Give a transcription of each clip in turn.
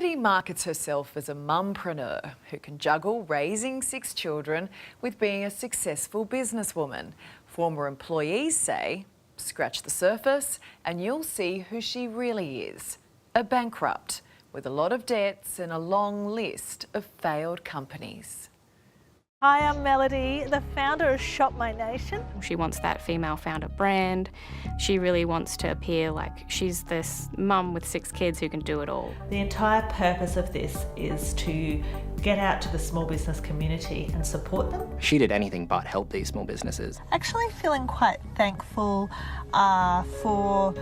Melody markets herself as a mumpreneur who can juggle raising 6 children with being a successful businesswoman. Former employees say, scratch the surface and you'll see who she really is. A bankrupt with a lot of debts and a long list of failed companies. Hi, I'm Melody, the founder of Shop My Nation. She wants that female founder brand. She really wants to appear like she's this mum with 6 kids who can do it all. The entire purpose of this is to get out to the small business community and support them. She did anything but help these small businesses. Actually feeling quite thankful for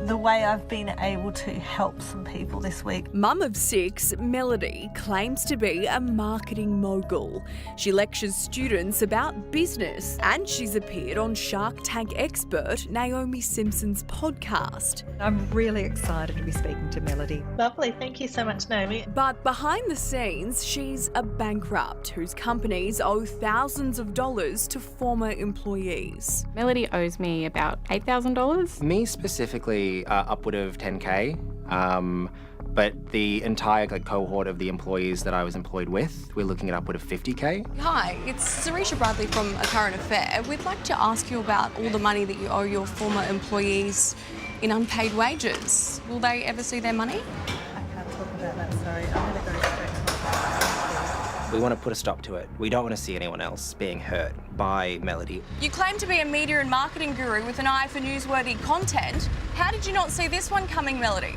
the way I've been able to help some people this week. Mum of 6, Melody claims to be a marketing mogul. She lectures students about business and she's appeared on Shark Tank expert Naomi Simpson's podcast. I'm really excited to be speaking to Melody. Lovely, thank you so much, Naomi. But behind the scenes, she's a bankrupt whose companies owe thousands of dollars to former employees. Melody owes me about $8,000. Me specifically, upward of 10K. But the entire cohort of the employees that I was employed with, we're looking at upward of 50K. Hi, it's Sarisha Bradley from A Current Affair. We'd like to ask you about all the money that you owe your former employees in unpaid wages. Will they ever see their money? I can't talk about that, sorry. I'm going to go straight to We want to put a stop to it. We don't want to see anyone else being hurt by Melody. You claim to be a media and marketing guru with an eye for newsworthy content. How did you not see this one coming, Melody?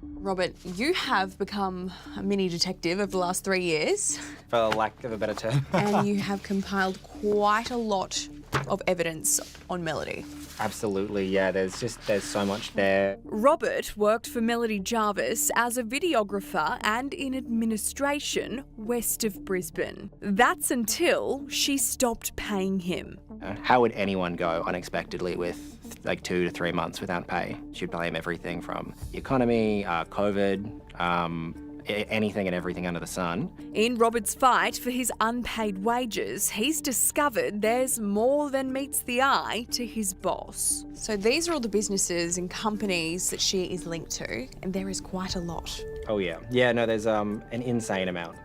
Robert, you have become a mini detective over the last 3 years. For lack of a better term. And you have compiled quite a lot of evidence on Melody. Absolutely, yeah, there's so much there. Robert worked for Melody Jarvis as a videographer and in administration west of Brisbane. That's until she stopped paying him. How would anyone go unexpectedly with like 2 to 3 months without pay? She'd blame everything from the economy, COVID, anything and everything under the sun. In Robert's fight for his unpaid wages, he's discovered there's more than meets the eye to his boss. So these are all the businesses and companies that she is linked to, and there is quite a lot. Oh yeah. Yeah, no, there's an insane amount.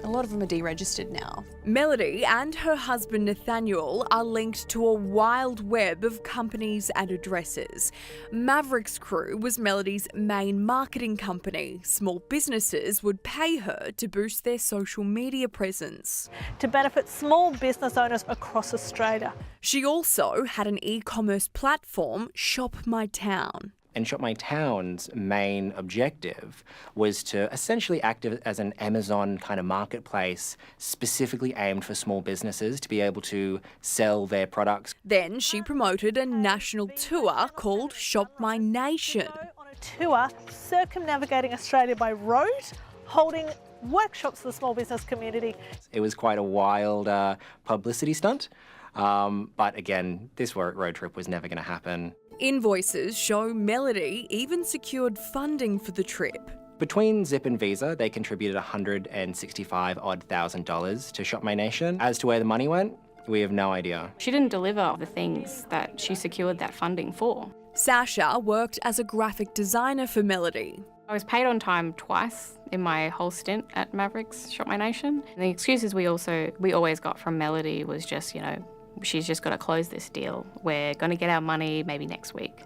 A lot of them are deregistered now. Melody and her husband Nathaniel are linked to a wild web of companies and addresses. Maverick's Crew was Melody's main marketing company. Small businesses would pay her to boost their social media presence. to benefit small business owners across Australia. She also had an e-commerce platform, Shop My Town. And Shop My Town's main objective was to essentially act as an Amazon kind of marketplace specifically aimed for small businesses to be able to sell their products. Then she promoted a national tour called Shop My Nation. On a tour circumnavigating Australia by road, holding workshops for the small business community. It was quite a wild publicity stunt. But again, this road trip was never going to happen. Invoices show Melody even secured funding for the trip. Between Zip and Visa, they contributed $165,000 to Shop My Nation. As to where the money went, we have no idea. She didn't deliver the things that she secured that funding for. Sasha worked as a graphic designer for Melody. I was paid on time twice in my whole stint at Mavericks Shop My Nation. And the excuses we always got from Melody was just, she's just got to close this deal. We're going to get our money maybe next week.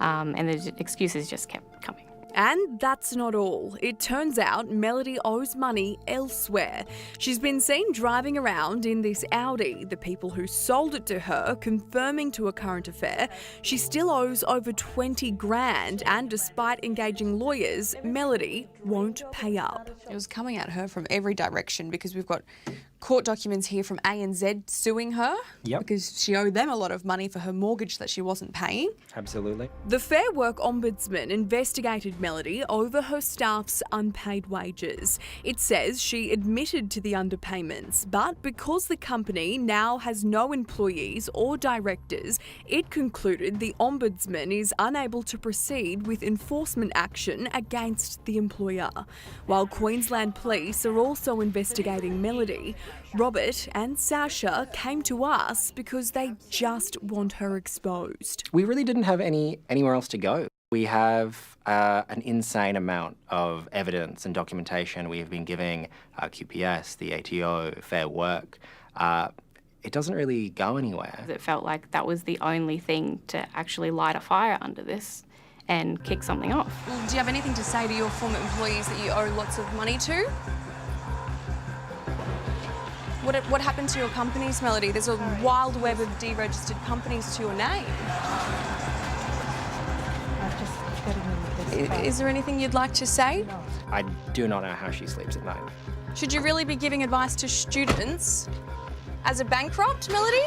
And the excuses just kept coming. And that's not all. It turns out Melody owes money elsewhere. She's been seen driving around in this Audi, the people who sold it to her confirming to A Current Affair she still owes over 20 grand, and despite engaging lawyers, Melody won't pay up. It was coming at her from every direction because we've got court documents here from ANZ suing her because she owed them a lot of money for her mortgage that she wasn't paying. Absolutely. The Fair Work Ombudsman investigated Melody over her staff's unpaid wages. It says she admitted to the underpayments, but because the company now has no employees or directors, it concluded the Ombudsman is unable to proceed with enforcement action against the employer. While Queensland Police are also investigating Melody, Robert and Sasha came to us because they just want her exposed. We really didn't have anywhere else to go. We have an insane amount of evidence and documentation we have been giving QPS, the ATO, Fair Work. It doesn't really go anywhere. It felt like that was the only thing to actually light a fire under this and kick something off. Well, do you have anything to say to your former employees that you owe lots of money to? What happened to your companies, Melody? There's a wild web of deregistered companies to your name. Is there anything you'd like to say? I do not know how she sleeps at night. Should you really be giving advice to students as a bankrupt, Melody?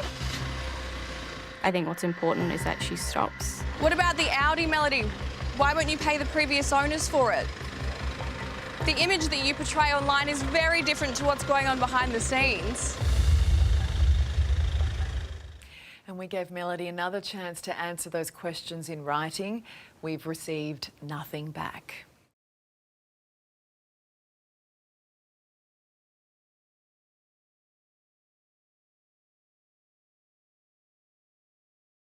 I think what's important is that she stops. What about the Audi, Melody? Why won't you pay the previous owners for it? The image that you portray online is very different to what's going on behind the scenes. And we gave Melody another chance to answer those questions in writing. We've received nothing back.